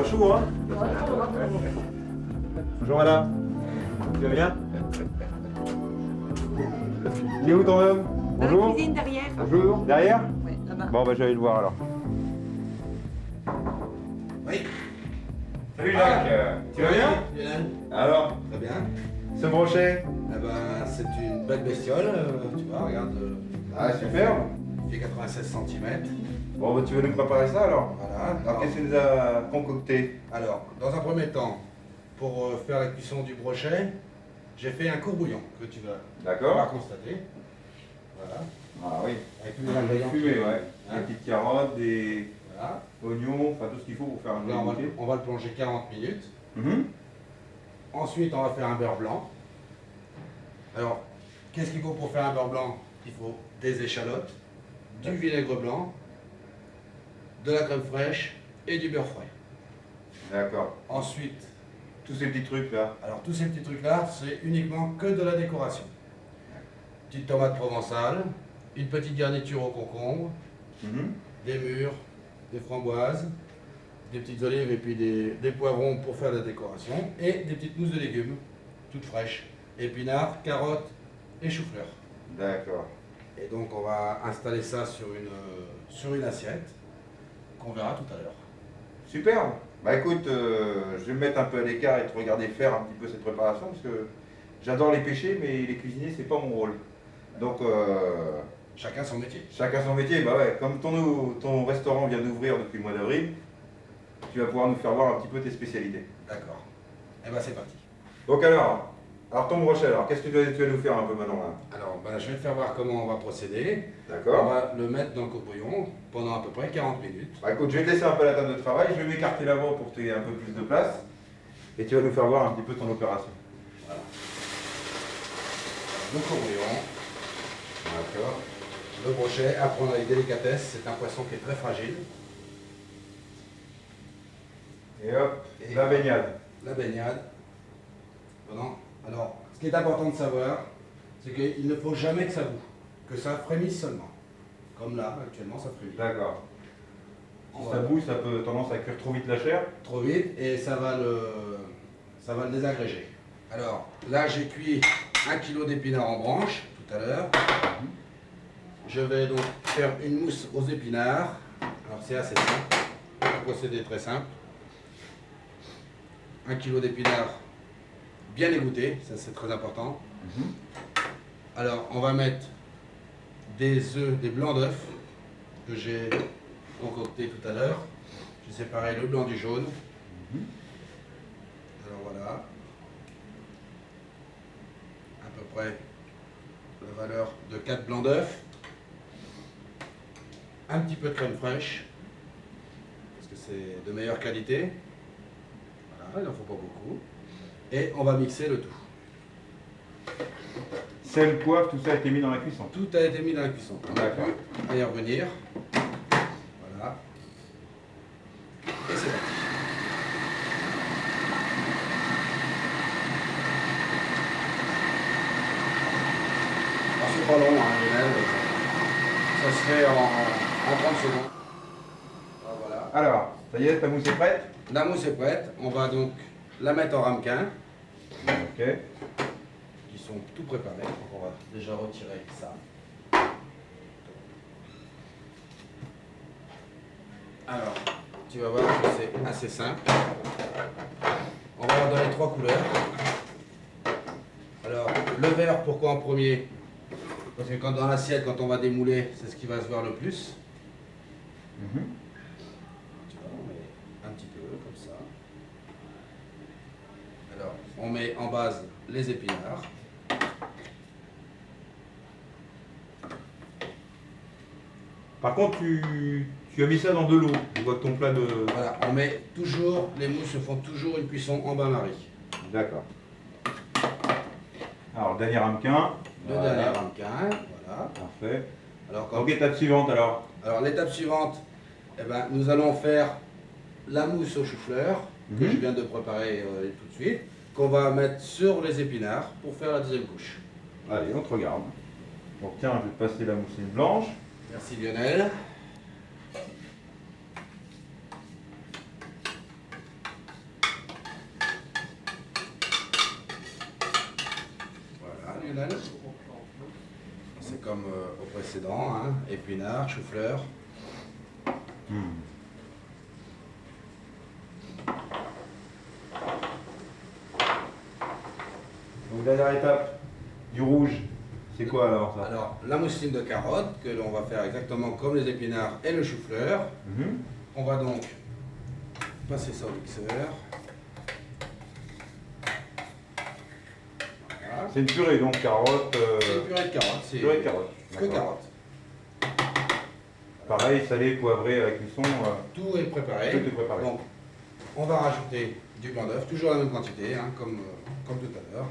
pas chaud, hein? Bonjour madame. Tu vas bien? Il est où ton homme? Bonjour. Dans la cuisine derrière. Bonjour. Derrière? Oui, là-bas. Bon, bah, j'allais le voir alors. Oui. Salut Jacques. Tu vas bien? Lionel. Alors, Très bien. ce brochet? Eh ben, c'est une belle bestiole, tu vois, regarde. Ah, super. Il fait 96 cm. Bon, bah, tu veux nous préparer ça alors? Voilà. Alors, qu'est-ce que tu nous as concocté? Alors, dans un premier temps, pour faire la cuisson du brochet, j'ai fait un courbouillon que tu vas D'accord. constater. Voilà. Ah oui. Avec tous les ingrédients. Fumé, ouais. Hein? Des petites carottes, des Voilà. oignons, enfin tout ce qu'il faut pour faire un Là, joli goûter. on va le plonger 40 minutes. Mhm. Ensuite, on va faire un beurre blanc. Alors, qu'est-ce qu'il faut pour faire un beurre blanc? Il faut des échalotes, du vinaigre blanc, de la crème fraîche et du beurre frais. D'accord. Ensuite, Tous ces petits trucs là. alors tous ces petits trucs-là, c'est uniquement que de la décoration. Petite tomate provençale, une petite garniture au concombre, Mhm. des mûres, des framboises, des petites olives et puis des poivrons pour faire la décoration, et des petites mousses de légumes, toutes fraîches, épinards, carottes et choux-fleurs. D'accord. Et donc on va installer ça sur une assiette qu'on verra tout à l'heure. Super. Bah écoute, je vais me mettre un peu à l'écart et te regarder faire un petit peu cette préparation parce que j'adore les pêcher, mais les cuisiner, c'est pas mon rôle. Donc, Chacun son métier. chacun son métier. Bah ouais, comme ton restaurant vient d'ouvrir depuis le mois d'avril, tu vas pouvoir nous faire voir un petit peu tes spécialités. D'accord. Et ben c'est parti. Donc alors ton brochet, alors qu'est-ce que tu vas nous faire un peu maintenant là? Alors ben, je vais te faire voir comment on va procéder. On D'accord. va le mettre dans le courbouillon pendant à peu près 40 minutes. Bah écoute, je vais te laisser un peu la table de travail, je vais m'écarter l'avant pour que tu aies un peu plus de place. Et tu vas nous faire voir un petit peu ton opération. Voilà. Le courbouillon. D'accord. Le brochet, à prendre avec délicatesse, c'est un poisson qui est très fragile. Et hop, Et la baignade. La baignade. Voilà. Alors, ce qui est important de savoir, c'est qu'il ne faut jamais que ça boue, que ça frémisse seulement. Comme là, actuellement, ça frémit. D'accord. Si Voilà. ça bouge, ça peut tendance à cuire trop vite la chair. Trop vite et ça va le désagréger. Alors, là, j'ai cuit 1 kg d'épinards en branche tout à l'heure. Je vais donc faire une mousse aux épinards. Alors, c'est assez simple. Le procédé est très simple. 1 kg d'épinards bien égouttés, ça c'est très important. Alors, on va mettre des œufs, des blancs d'œufs que j'ai concocté tout à l'heure. J'ai séparé le blanc du jaune. Alors voilà. À peu près la valeur de 4 blancs d'œufs. Un petit peu de crème fraîche, parce que c'est de meilleure qualité. Voilà, il n'en faut pas beaucoup. Et on va mixer le tout. Sel, poivre, tout ça a été mis dans la cuisson. Tout a été mis dans la cuisson. On va D'accord. y revenir. Voilà. Et c'est parti. Alors, c'est pas long, hein, Lionel. Ça se fait en 30 secondes. Voilà. Alors, ça y est, ta mousse est prête? La mousse est prête. On va donc la mettre en ramequin, Ok. qui sont tout préparés. Donc on va déjà retirer ça. Alors, tu vas voir que c'est assez simple. On va leur donner 3 couleurs. Alors, le vert, pourquoi en premier? Parce que dans l'assiette, quand on va démouler, c'est ce qui va se voir le plus. Mhm. Tu vois, on met un petit peu comme ça. Alors, on met en base les épinards. Par contre, tu as mis ça dans de l'eau. Je vois que ton plat de... Voilà, on met toujours, les mousses font toujours une cuisson en bain-marie. D'accord. Alors, dernier ramequin. Le Voilà. dernier ramequin, voilà. Parfait. Alors, Donc, étape suivante alors. l'étape suivante, eh ben, nous allons faire la mousse au chou-fleur, que Mhm. je viens de préparer tout de suite, qu'on va mettre sur les épinards pour faire la deuxième couche. Allez, on te regarde. Donc, tiens, je vais te passer la mousseline blanche. Merci Lionel. Lionel? C'est comme au précédent, hein, épinards, chou-fleur. Donc dernière étape, du rouge, c'est quoi alors ça? Alors, la mousseline de carotte, que l'on va faire exactement comme les épinards et le chou-fleur. On va donc passer ça au mixeur. Voilà. C'est une purée donc, carotte. C'est une purée de carotte. C'est Purée de carotte. que carotte. Pareil, salé, poivré à la cuisson. Tout est préparé. Tout est préparé. Donc, on va rajouter du blanc d'œuf, toujours la même quantité, hein, comme tout à l'heure.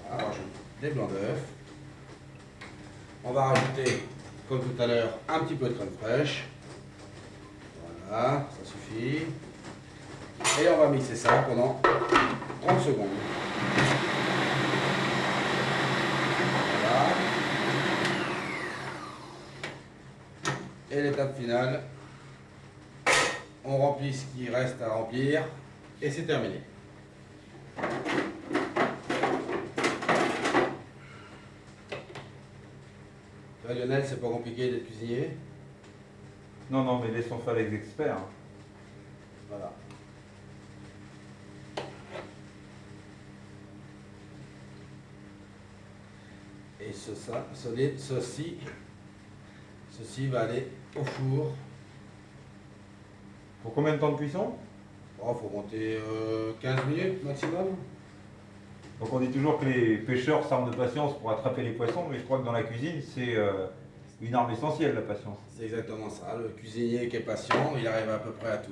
On rajoute des blancs d'œuf. On va rajouter, comme tout à l'heure, un petit peu de crème fraîche. Voilà, ça suffit. Et on va mixer ça pendant 30 secondes. Voilà. Et l'étape finale, on remplit ce qui reste à remplir et c'est terminé. Tu vois, Lionel, c'est pas compliqué d'être cuisinier. Non, non, mais laissons faire les experts. Voilà. Et ceci va aller au four. Pour combien de temps de cuisson? Oh, faut compter 15 minutes maximum. Donc on dit toujours que les pêcheurs s'arment de patience pour attraper les poissons, mais je crois que dans la cuisine, c'est une arme essentielle, la patience. C'est exactement ça. Le cuisinier qui est patient, il arrive à peu près à tout.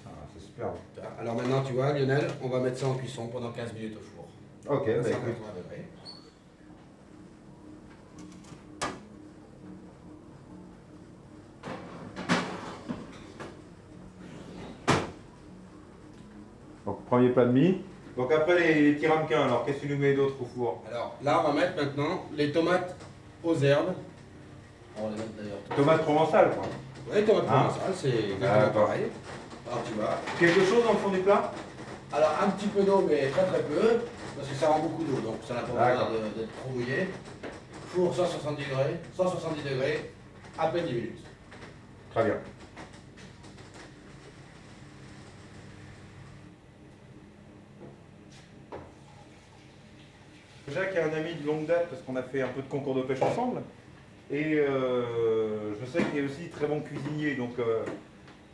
Ah, c'est super. Alors maintenant, tu vois, Lionel, on va mettre ça en cuisson pendant 15 minutes au four. Ok, bah À écoute. 180 degrés. Donc premier plat de mie. Donc après les petits ramequins, alors qu'est-ce que tu nous mets d'autre au four? Alors là, on va mettre maintenant les tomates aux herbes. On va les mettre d'ailleurs. Tomates provençales, quoi. Oui, tomates Hein? provençales, c'est exactement pareil. Alors tu vois. Quelque chose dans le fond du plat? Alors un petit peu d'eau, mais très très peu, parce que ça rend beaucoup d'eau, donc ça n'a pas besoin D'accord. d'être trop mouillé. Four 170 degrés, à peine 10 minutes. Très bien. Jacques est un ami de longue date parce qu'on a fait un peu de concours de pêche ensemble. Et je sais qu'il est aussi très bon cuisinier. Donc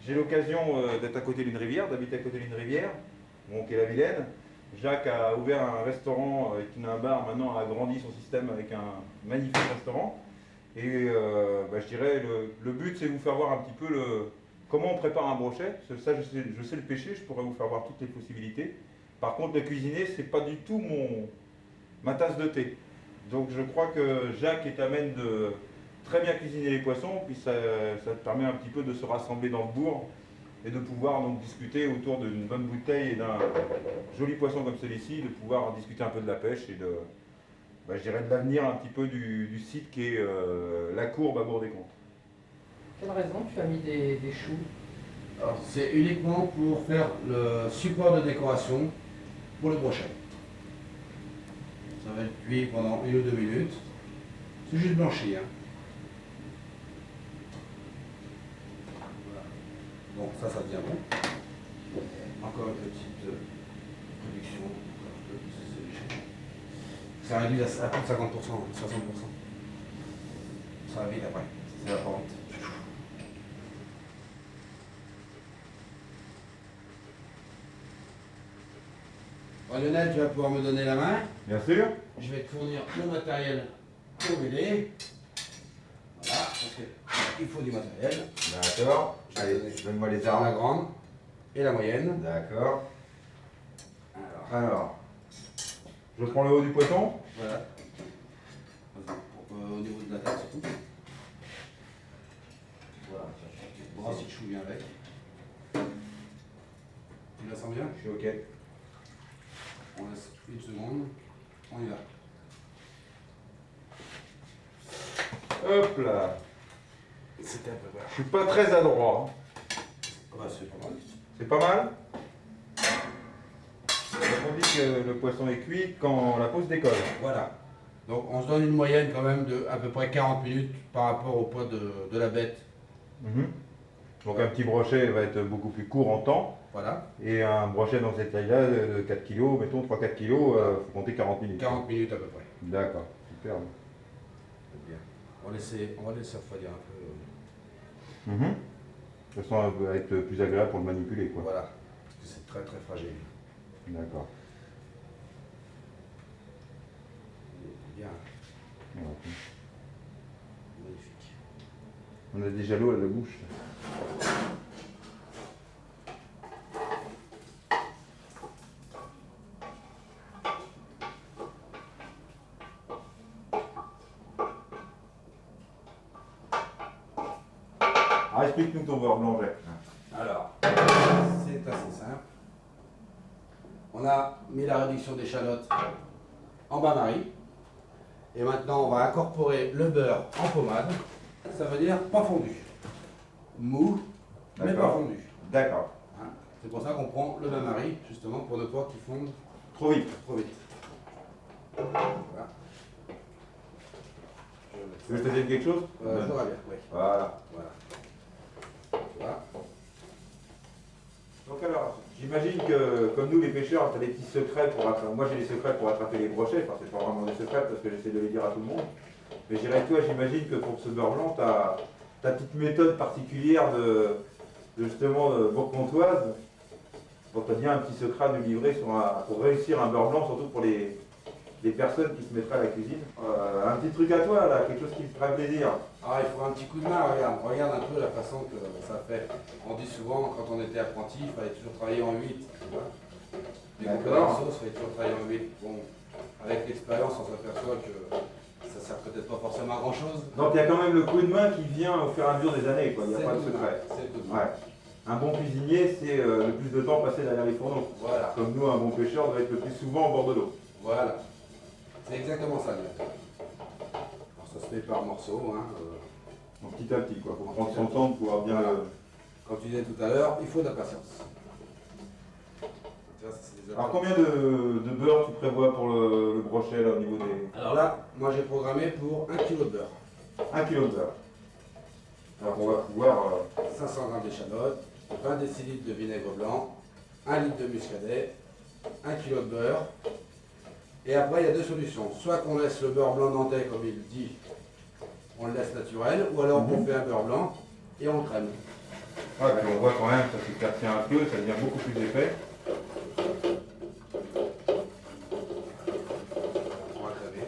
j'ai l'occasion d'être à côté d'une rivière, d'habiter à côté d'une rivière, bon, qui est la Vilaine. Jacques a ouvert un restaurant, qui a un bar maintenant, a agrandi son système avec un magnifique restaurant. Et je dirais, le but c'est de vous faire voir un petit peu comment on prépare un brochet. Ça, je sais le pêcher, je pourrais vous faire voir toutes les possibilités. Par contre, le cuisiner, c'est pas du tout ma tasse de thé. Donc je crois que Jacques est à même de très bien cuisiner les poissons, puis ça te permet un petit peu de se rassembler dans le bourg et de pouvoir donc discuter autour d'une bonne bouteille et d'un joli poisson comme celui-ci, de pouvoir discuter un peu de la pêche et de, je dirais, de l'avenir un petit peu du site qui est la Courbe à Bourg-des-Comptes. Quelle raison tu as mis des choux? Alors c'est uniquement pour faire le support de décoration pour le brochet. Ça va être cuit pendant 1 ou 2 minutes. C'est juste blanchi. Hein. Voilà. Donc ça tient bon. Encore une petite réduction. Ça réduit à plus de 50%, 60%. Ça va vite après. C'est la pente. Bon, Lionel, tu vas pouvoir me donner la main. Bien sûr. Je vais te fournir le matériel pour m'aider. Voilà, parce qu'il faut du matériel. D'accord. Allez, donne-moi les La armes. grande et la moyenne. D'accord. Alors, Je prends le haut du poisson. voilà. Au niveau de la tête, c'est tout. Voilà, bon, si le chou vient avec. Tu la sens bien? Je suis ok. On laisse 1 seconde. On y va. Hop là. C'était un peu bas. Je suis pas très adroit. Ah bah, c'est pas mal. C'est pas mal. on dit que le poisson est cuit quand la pose décolle. Voilà. Donc on se donne une moyenne quand même de à peu près 40 minutes par rapport au poids de la bête. Mhm. Donc un petit brochet va être beaucoup plus court en temps. Voilà. Et un brochet dans cette taille-là, de 4 kg, mettons 3-4 kg, il faut compter 40 minutes. 40 minutes à peu près. D'accord, super. Bien. On va laisser refroidir un peu. Mhm. De toute façon, elle va être plus agréable pour le manipuler, quoi. Voilà. Parce que c'est très très fragile. D'accord. Bien. Voilà. Magnifique. On a déjà l'eau à la bouche. Ah, explique-nous ton beurre blanc, Jacques. Alors, c'est assez simple. On a mis la réduction d'échalotes en bain-marie. Et maintenant, on va incorporer le beurre en pommade. Ça veut dire pas fondu. Mou, mais pas D'accord. fondu. D'accord. Hein. C'est pour ça qu'on prend le bain-marie, justement, pour ne pas qu'il fonde Trop vite. trop vite. Voilà. Tu veux que je te dise quelque chose? Ça va bien, oui. Voilà. Voilà. Voilà. Donc alors, j'imagine que comme nous les pêcheurs, tu as des petits secrets pour attraper. Moi j'ai des secrets pour attraper les brochets, enfin c'est pas vraiment des secrets parce que j'essaie de les dire à tout le monde. Mais je dirais que toi, j'imagine que pour ce beurre blanc, tu as ta petite méthode particulière de justement de bourg-comtoise. Donc tu as bien un petit secret à nous livrer pour réussir un beurre blanc, surtout pour les personnes qui se mettraient à la cuisine. Un petit truc à toi là, quelque chose qui te ferait plaisir. Ah, il faut un petit coup de main, regarde un peu la façon que ça fait. On dit souvent, quand on était apprenti, il fallait toujours travailler en 8. Tu vois. Les D'accord. compagnies de sauce, il fallait toujours travailler en 8. Bon, avec l'expérience, on s'aperçoit que ça sert peut-être pas forcément à grand chose. Donc il y a quand même le coup de main qui vient au fur et à mesure des années, quoi. Il n'y a pas de secret. C'est le coup de main. Ouais. Un bon cuisinier, c'est le plus de temps passé derrière les fourneaux. Voilà, Comme nous, un bon pêcheur doit être le plus souvent au bord de l'eau. voilà. C'est exactement ça, le méthode. Alors, ça se fait par morceaux. Hein, Donc petit à petit, quoi. Faut prendre son temps de pouvoir bien le... Comme tu disais tout à l'heure, il faut de la patience. Tu vois, ça, c'est des Alors étapes. combien de beurre tu prévois pour le brochet là au niveau des... Alors là, moi j'ai programmé pour 1 kg de beurre. 1 kg de beurre. Alors on va pouvoir... 500 g d'échalotes, 20 décilitres de vinaigre blanc, 1 litre de muscadet, 1 kg de beurre. Et après, il y a deux solutions. Soit qu'on laisse le beurre blanc nantais, comme il dit, on le laisse naturel, ou alors on fait un beurre blanc et on le crème. Ouais, puis on voit quand même, ça s'éclaircit un peu, ça devient beaucoup plus épais. On va crémer.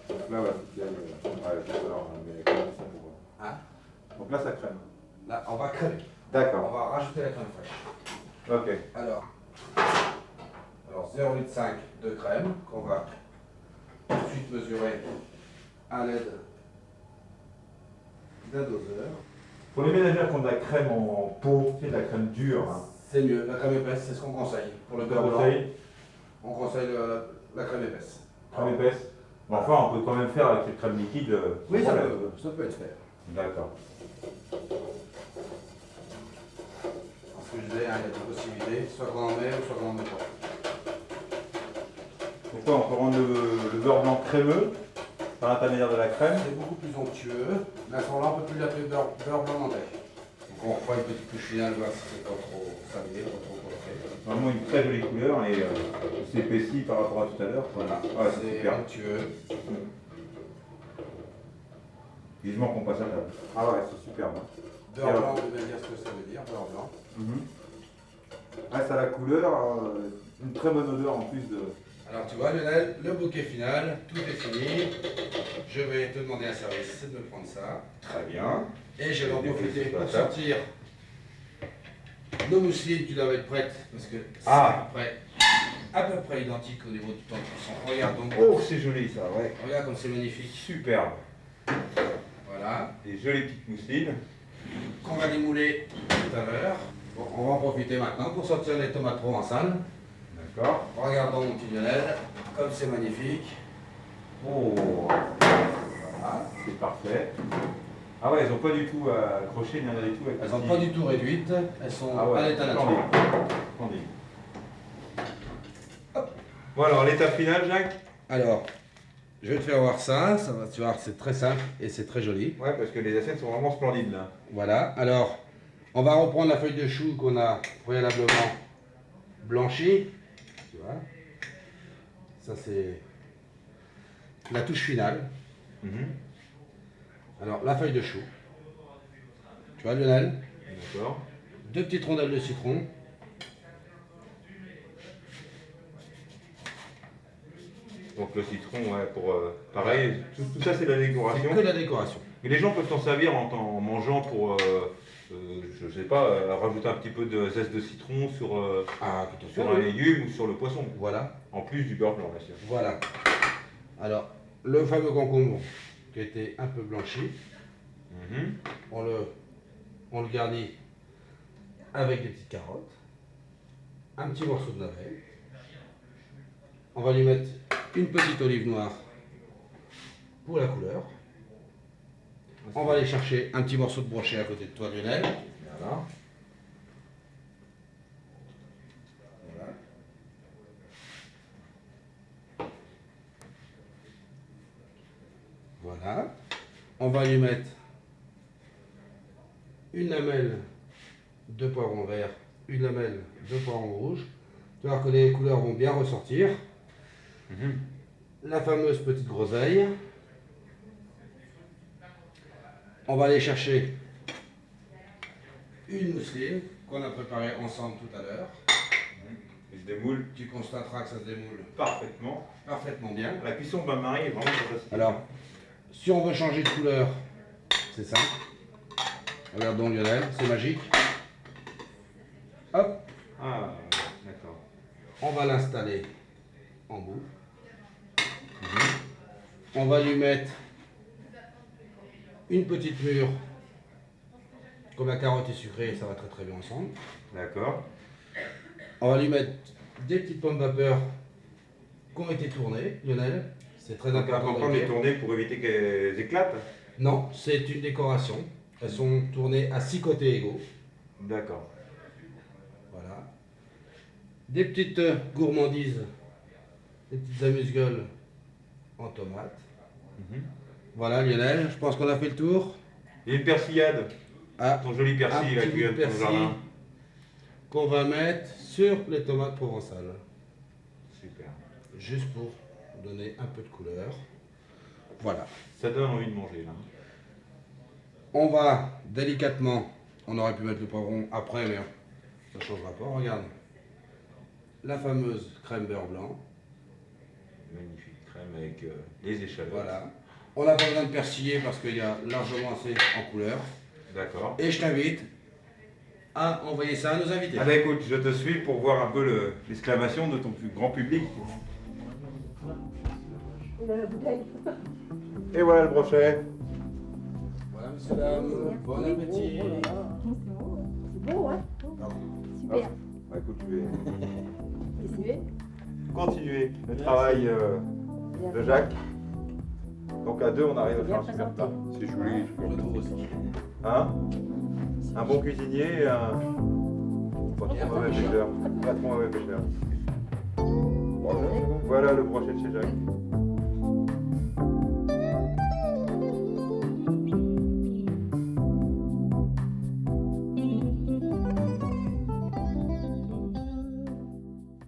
Donc là, ouais, tout à l'heure, on met la crème, ça pour... Hein? Donc là, ça crème. Là, on va crémer. On D'accord. va rajouter la crème fraîche. Ok. Alors 0,5 litre de crème qu'on va tout de suite mesurer à l'aide d'un doseur. Pour les ménagères qui ont de la crème en pot, c'est de la crème dure. Hein. C'est mieux, la crème épaisse, c'est ce qu'on conseille. Pour le beurre blanc, on conseille la crème épaisse. Crème épaisse. Mais enfin, on peut quand même faire avec cette crème liquide. Oui, sans ça problème. peut être fait. D'accord. Parce que je disais, hein, il y a des possibilités, soit qu'on en met ou soit qu'on en met pas. Pourquoi on peut rendre le beurre blanc crémeux par l'intermédiaire de la crème? C'est beaucoup plus onctueux, mais à ce moment-là, on ne peut plus l'appeler beurre blanc nantais. Donc on reprend une petite couche finale, voir si c'est pas trop salé, pas trop coloré. Vraiment une très jolie couleur et c'est épaissi par rapport à tout à l'heure. Voilà, Ouais, c'est c'est super. onctueux. Vivement qu'on passe à table. Ah ouais, c'est superbe. Hein. Beurre blanc, on peut bien dire ce que ça veut dire, beurre blanc. Ah, ça a la couleur, une très bonne odeur en plus de... Alors tu vois Lionel, le bouquet final, tout est fini. Je vais te demander un service, c'est de me prendre ça. Très bien. Et je vais en Et profiter déposer pour sur la table. sortir nos mousselines, tu dois être prête, parce que c'est Ah. à peu près identique au niveau du temps de cuisson. Regarde donc, Oh, c'est joli ça, ouais. regarde comme c'est magnifique. Superbe. Voilà, Des jolies petites mousselines. qu'on va démouler tout à l'heure. Bon, on va en profiter maintenant pour sortir les tomates provençales. D'accord. Regarde donc mon petit Lionel, comme c'est magnifique. Oh, Voilà. c'est parfait. Ah ouais, elles n'ont pas du tout accroché, ni rien du tout. Avec Elles le sont petit- pas du tout réduites, elles sont Ah ouais, à l'état naturel. splendide. Splendide. Bon alors, l'étape finale, Jacques? Alors, je vais te faire voir ça, tu vas voir, c'est très simple et c'est très joli. Ouais, parce que les assiettes sont vraiment splendides là. Voilà, alors, on va reprendre la feuille de chou qu'on a préalablement blanchie. Tu vois, ça c'est la touche finale. Mhm. Alors, la feuille de chou. Tu vois, Lionel? D'accord. 2 petites rondelles de citron. Donc le citron, ouais, pour pareil, tout ça c'est de la C'est décoration. que la décoration. Mais les gens peuvent s'en servir en mangeant pour, je sais pas, rajouter un petit peu de zeste de citron sur, Ah, tout à fait. sur un légume ou sur le poisson. Voilà, En plus du beurre blanc, bien sûr. voilà. Alors, le fameux concombre qui a été un peu blanchi, Mhm. on le garnit avec des petites carottes, un petit morceau de navet. On va lui mettre une petite olive noire pour la couleur. On va aller chercher un petit morceau de brochet à côté de toi, Lionel. Voilà. Voilà. Voilà. On va lui mettre une lamelle de poivron vert, une lamelle de poivron rouge. Tu vas voir que les couleurs vont bien ressortir. Mhm. La fameuse petite groseille. On va aller chercher une mousseline qu'on a préparée ensemble tout à l'heure. Il se démoule Tu constateras que ça se démoule parfaitement. parfaitement bien. La cuisson de bain-marie est vraiment très facile. Alors, si on veut changer de couleur, c'est simple. Regarde donc Lionel, c'est magique. Hop, Ah, d'accord. on va l'installer en bout. On va lui mettre une petite mûre. Comme la carotte est sucrée, ça va très très bien ensemble. D'accord. On va lui mettre des petites pommes vapeur qui ont été tournées, Lionel. C'est très Donc important. important de de les le dire. tourner pour éviter qu'elles éclatent. Non, c'est une décoration. Elles sont tournées à 6 côtés égaux. D'accord. Voilà. Des petites gourmandises, des petites amuse-gueules en tomates. Mhm. Voilà Lionel, je pense qu'on a fait le tour. Et une persillade. Ah, Ton joli un persil là, petit qui bout vient de de ton persil jardin. qu'on va mettre sur les tomates provençales. Super. Juste pour donner un peu de couleur. Voilà. Ça donne envie de manger là. On va délicatement, on aurait pu mettre le poivron après, mais ça ne changera pas. Regarde. La fameuse crème beurre blanc. Magnifique crème avec les échalotes. Voilà. On n'a pas besoin de persiller parce qu'il y a largement assez en couleur. D'accord. Et je t'invite à envoyer ça à nos invités. Ah bah écoute, je te suis pour voir un peu l'exclamation de ton plus grand public. Il a la bouteille. Et voilà le brochet. Voilà, messieurs, dames. Bon appétit. Oh là là. C'est beau, hein? Pardon. Super. Bah écoute, je vais Continuez. continuer le travail de Jacques. Donc à deux, on arrive à faire un super plat. C'est joli. Je le trouve aussi. Hein? Un bon cuisinier et un pas trop mauvais pêcheur. Pas trop mauvais pêcheur. Voilà le brochet de chez Jacques.